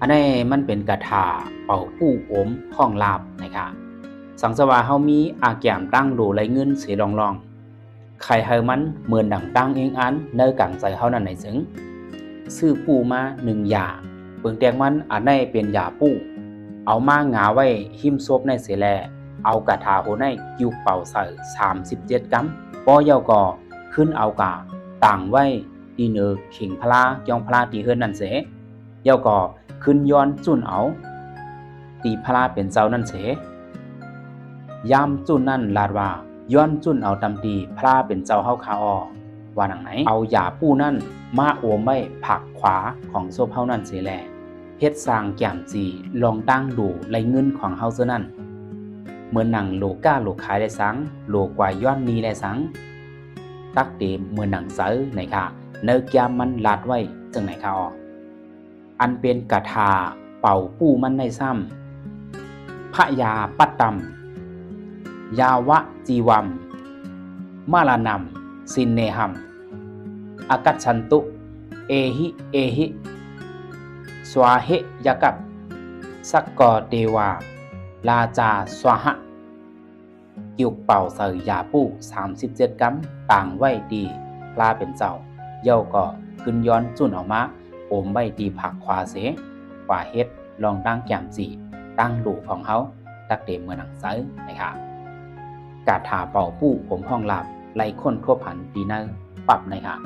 อันนี้มันเป็นกระถาเป่าผู้อมห้องลาบนะครับสังสว่าเฮามีอาแกมตั้งดูไรเงินเสียลองใครเฮามันเหมือนดังตั้งเองอันเนกังใจเฮานั่นไหนซึ่งซื้อปูมา1 ยาเปิงแตงมันอันนี้เป็นยาปูเอามาหงาไว้หิมซบในเสียแลเอากระถาโหในกิ้วเป่าใส่37 กรัมป้อยาวก่อขึ้นเอากาต่างไว้ดีเนอขิงพลายองพลาตีเฮิรนนั่นเสยาวก่อขึ้นย้อนจุนเอาตีพลาเป็นเจ้านั่นเสยามจุนนั่นลาดว่าย้อนจุนเอาตำตีพลาเป็นเจ้าเฮาคาอว่าหนังไหนเอาหยาปูนั่นมาโอมไว้ผักขวาของโซบเฮานั่นเสแลเฮ็ดสร้างแก้มจีลองตั้งดูไรเงินของเฮาเสื้อนั่นเหมือนหนังโลก้าโลขายได้สังโลกว่าย้อนนี้ได้สังตักเตมเหมือนหนังเสือไหนค่ะเนื้อแก้มมันลาดไว้จังไหนค่ะอันเป็นกระทาเป่าปูมันในซ้ำพระยาปัตตำยาวะจีวัมมาลานัมสินเนหัมอากัจฉันตุเอหิสวาเหยกับสักกอเดวาลาจาสวาหะกิวเป่าใส่ยาปู37 กรัมต่างไว้ดีปลาเป็นเจ้าเย่าก็ขึ้นย้อนจุนออกมาโอมใบดีผักขวาเสกว่าเฮ็ดลองตั้งแก้มจีตั้งดูของเขาตักเต็มเมื่อหนังเสือนะครับกาถาเป่าปูผมห้องหลับไล่ค้นทั่วผันดีเนอร์ปรับนะครับ